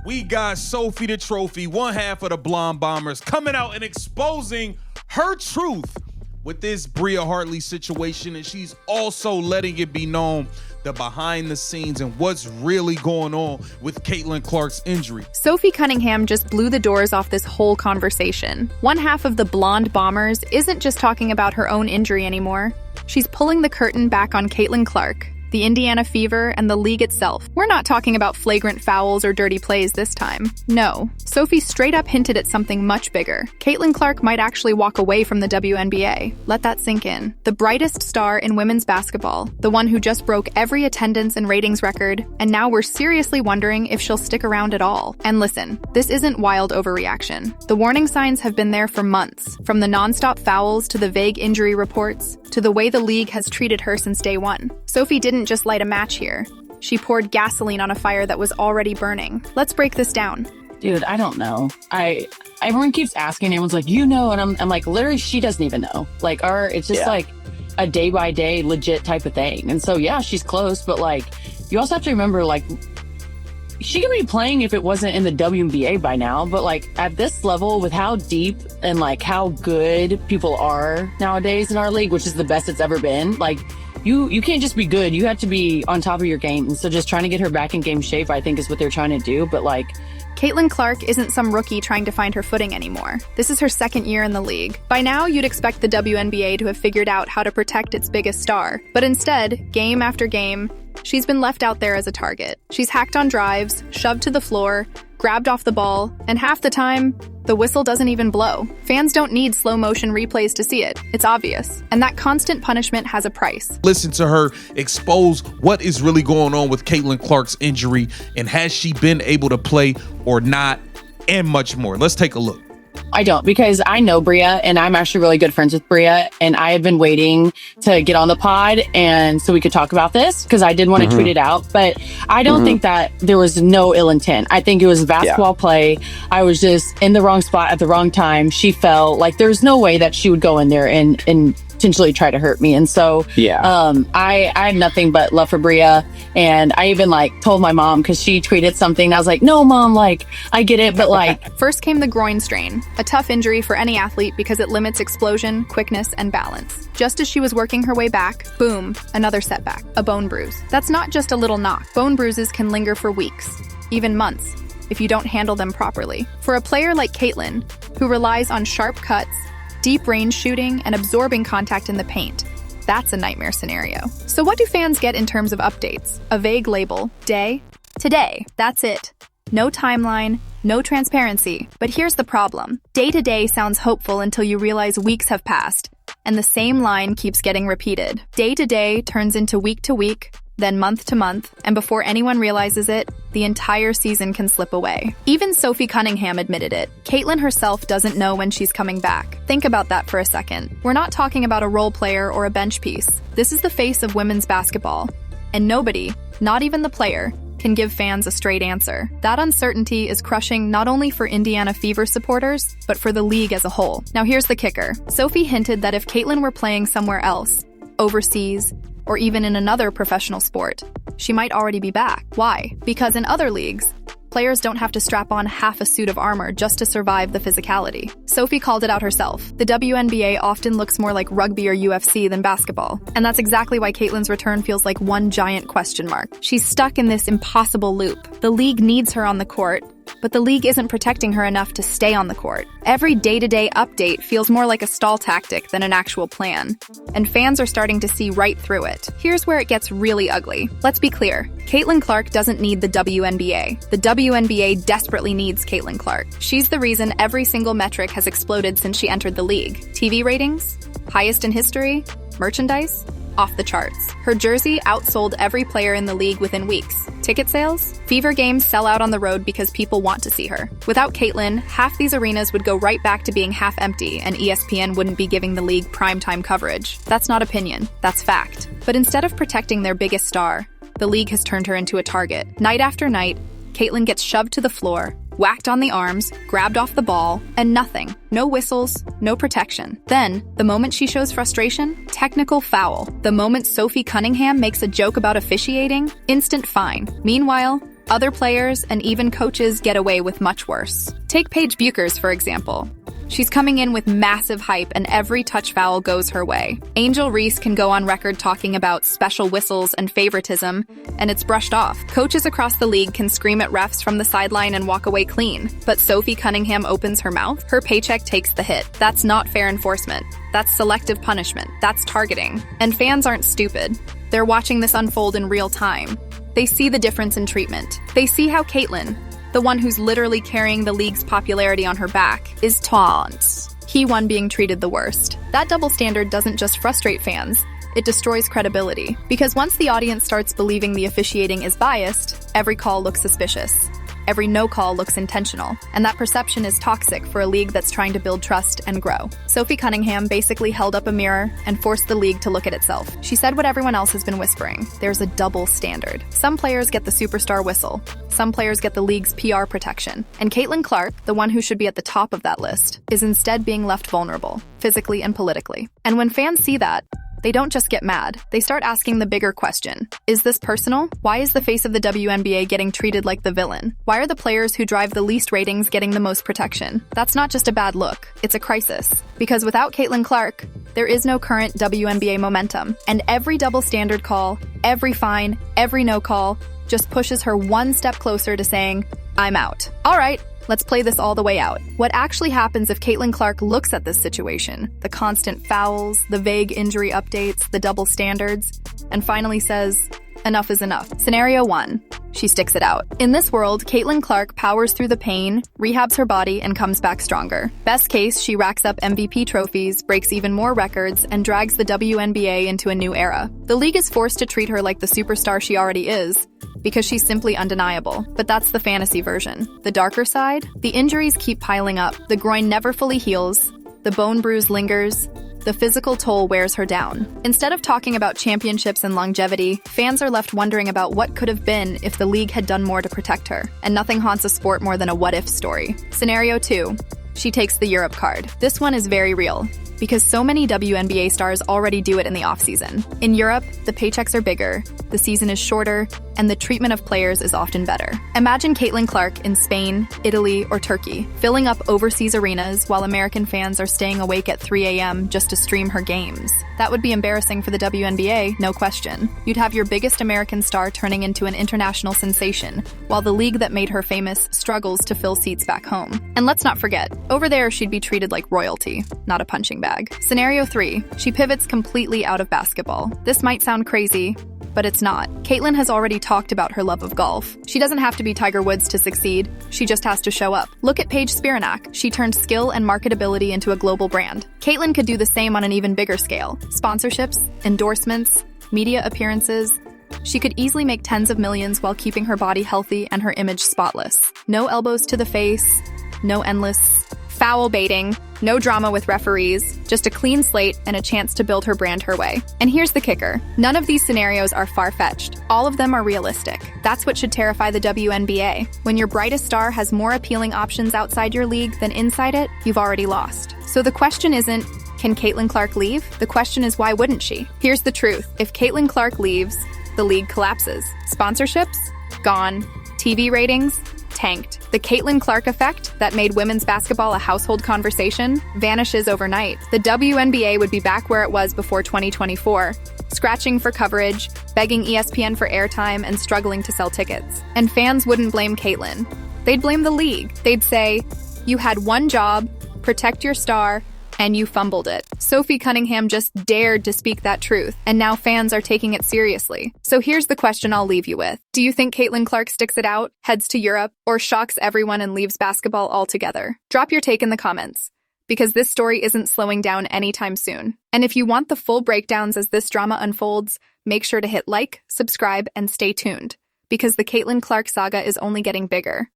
We got Sophie the Trophy, one half of the Blonde Bombers, coming out and exposing her truth with this Bria Hartley situation, and she's also letting it be known the behind the scenes and what's really going on with Caitlin Clark's injury. Sophie Cunningham just blew the doors off this whole conversation. One half of the Blonde Bombers isn't just talking about her own injury anymore. She's pulling the curtain back on Caitlin Clark, the Indiana Fever, and the league itself. We're not talking about flagrant fouls or dirty plays this time. No, Sophie straight up hinted at something much bigger. Caitlin Clark might actually walk away from the WNBA. Let that sink in. The brightest star in women's basketball, the one who just broke every attendance and ratings record, and now we're seriously wondering if she'll stick around at all. And listen, this isn't wild overreaction. The warning signs have been there for months, from the nonstop fouls to the vague injury reports, to the way the league has treated her since day one. Sophie didn't just light a match here. She poured gasoline on a fire that was already burning. Let's break this down. Dude, I don't know. Everyone keeps asking, everyone's like, you know, and I'm like, literally, she doesn't even know. Like, it's just like a day by day legit type of thing. And so, yeah, she's close, but like, you also have to remember, like, she could be playing if it wasn't in the WNBA by now, but like at this level, with how deep and like how good people are nowadays in our league, which is the best it's ever been, like, you can't just be good. You have to be on top of your game. And so just trying to get her back in game shape, I think, is what they're trying to do. But like, Caitlin Clark isn't some rookie trying to find her footing anymore. This is her second year in the league. By now, you'd expect the WNBA to have figured out how to protect its biggest star. But instead, game after game, she's been left out there as a target. She's hacked on drives, shoved to the floor, grabbed off the ball, and half the time, the whistle doesn't even blow. Fans don't need slow motion replays to see it. It's obvious. And that constant punishment has a price. Listen to her expose what is really going on with Caitlin Clark's injury, and has she been able to play or not, and much more. Let's take a look. I don't, because I know Bria and I'm actually really good friends with Bria, and I have been waiting to get on the pod and so we could talk about this because I did want to tweet it out, but I don't think that there was no ill intent. I think it was basketball play. I was just in the wrong spot at the wrong time. She fell. Like, there's no way that she would go in there and potentially try to hurt me. And so I have nothing but love for Bria. And I even like told my mom, because she tweeted something. I was like, no, Mom, like, I get it, but like. First came the groin strain, a tough injury for any athlete because it limits explosion, quickness, and balance. Just as she was working her way back, boom, another setback, a bone bruise. That's not just a little knock. Bone bruises can linger for weeks, even months, if you don't handle them properly. For a player like Caitlin, who relies on sharp cuts, deep range shooting, and absorbing contact in the paint, that's a nightmare scenario. So what do fans get in terms of updates? A vague label, day, today, that's it. No timeline, no transparency. But here's the problem. Day to day sounds hopeful until you realize weeks have passed, and the same line keeps getting repeated. Day to day turns into week to week, then month to month, and before anyone realizes it, the entire season can slip away. Even Sophie Cunningham admitted it. Caitlin herself doesn't know when she's coming back. Think about that for a second. We're not talking about a role player or a bench piece. This is the face of women's basketball. And nobody, not even the player, can give fans a straight answer. That uncertainty is crushing not only for Indiana Fever supporters, but for the league as a whole. Now here's the kicker. Sophie hinted that if Caitlin were playing somewhere else, overseas, or even in another professional sport, she might already be back. Why? Because in other leagues, players don't have to strap on half a suit of armor just to survive the physicality. Sophie called it out herself. The WNBA often looks more like rugby or UFC than basketball. And that's exactly why Caitlin's return feels like one giant question mark. She's stuck in this impossible loop. The league needs her on the court, but the league isn't protecting her enough to stay on the court. Every day-to-day update feels more like a stall tactic than an actual plan, and fans are starting to see right through it. Here's where it gets really ugly. Let's be clear. Caitlin Clark doesn't need the WNBA. The WNBA desperately needs Caitlin Clark. She's the reason every single metric has exploded since she entered the league. TV ratings, highest in history, merchandise, off the charts. Her jersey outsold every player in the league within weeks. Ticket sales? Fever games sell out on the road because people want to see her. Without Caitlin, half these arenas would go right back to being half empty, and ESPN wouldn't be giving the league primetime coverage. That's not opinion, that's fact. But instead of protecting their biggest star, the league has turned her into a target. Night after night, Caitlin gets shoved to the floor, whacked on the arms, grabbed off the ball, and nothing. No whistles, no protection. Then, the moment she shows frustration, technical foul. The moment Sophie Cunningham makes a joke about officiating, instant fine. Meanwhile, Other players and even coaches get away with much worse. Take Paige Buchers, for example. She's coming in with massive hype and every touch foul goes her way. Angel Reese can go on record talking about special whistles and favoritism, and it's brushed off. Coaches across the league can scream at refs from the sideline and walk away clean. But Sophie Cunningham opens her mouth, her paycheck takes the hit. That's not fair enforcement. That's selective punishment. That's targeting. And fans aren't stupid. They're watching this unfold in real time. They see the difference in treatment. They see how Caitlyn, the one who's literally carrying the league's popularity on her back, is taunt. He one being treated the worst. That double standard doesn't just frustrate fans, it destroys credibility. Because once the audience starts believing the officiating is biased, every call looks suspicious. Every no call looks intentional, and that perception is toxic for a league that's trying to build trust and grow. Sophie Cunningham basically held up a mirror and forced the league to look at itself. She said what everyone else has been whispering. There's a double standard. Some players get the superstar whistle. Some players get the league's PR protection. And Caitlyn Clark, the one who should be at the top of that list, is instead being left vulnerable, physically and politically. And when fans see that, they don't just get mad. They start asking the bigger question. Is this personal? Why is the face of the WNBA getting treated like the villain? Why are the players who drive the least ratings getting the most protection? That's not just a bad look. It's a crisis. Because without Caitlyn Clark, there is no current WNBA momentum. And every double standard call, every fine, every no call, just pushes her one step closer to saying, I'm out. All right. Let's play this all the way out. What actually happens if Caitlyn Clark looks at this situation, the constant fouls, the vague injury updates, the double standards, and finally says, enough is enough? Scenario 1. She sticks it out. In this world, Caitlyn Clark powers through the pain, rehabs her body, and comes back stronger. Best case, she racks up MVP trophies, breaks even more records, and drags the WNBA into a new era. The league is forced to treat her like the superstar she already is, because she's simply undeniable. But that's the fantasy version. The darker side? The injuries keep piling up. The groin never fully heals. The bone bruise lingers. The physical toll wears her down. Instead of talking about championships and longevity, fans are left wondering about what could have been if the league had done more to protect her. And nothing haunts a sport more than a what-if story. Scenario 2. She takes the Europe card. This one is very real, because so many WNBA stars already do it in the offseason. In Europe, the paychecks are bigger, the season is shorter, and the treatment of players is often better. Imagine Caitlyn Clark in Spain, Italy, or Turkey, filling up overseas arenas while American fans are staying awake at 3 a.m. just to stream her games. That would be embarrassing for the WNBA, no question. You'd have your biggest American star turning into an international sensation, while the league that made her famous struggles to fill seats back home. And let's not forget, over there she'd be treated like royalty, not a punching bag. Scenario 3. She pivots completely out of basketball. This might sound crazy, but it's not. Caitlyn has already talked about her love of golf. She doesn't have to be Tiger Woods to succeed. She just has to show up. Look at Paige Spiranak. She turned skill and marketability into a global brand. Caitlyn could do the same on an even bigger scale. Sponsorships, endorsements, media appearances. She could easily make tens of millions while keeping her body healthy and her image spotless. No elbows to the face, no endless foul baiting, no drama with referees, just a clean slate and a chance to build her brand her way. And here's the kicker. None of these scenarios are far-fetched. All of them are realistic. That's what should terrify the WNBA. When your brightest star has more appealing options outside your league than inside it, you've already lost. So the question isn't, can Caitlyn Clark leave? The question is, why wouldn't she? Here's the truth. If Caitlyn Clark leaves, the league collapses. Sponsorships? Gone. TV ratings? Tanked. The Caitlyn Clark effect that made women's basketball a household conversation vanishes overnight. The WNBA would be back where it was before 2024, scratching for coverage, begging ESPN for airtime, and struggling to sell tickets. And fans wouldn't blame Caitlyn. They'd blame the league. They'd say, you had one job, protect your star, and you fumbled it. Sophie Cunningham just dared to speak that truth, and now fans are taking it seriously. So here's the question I'll leave you with. Do you think Caitlyn Clark sticks it out, heads to Europe, or shocks everyone and leaves basketball altogether? Drop your take in the comments, because this story isn't slowing down anytime soon. And if you want the full breakdowns as this drama unfolds, make sure to hit like, subscribe, and stay tuned, because the Caitlyn Clark saga is only getting bigger.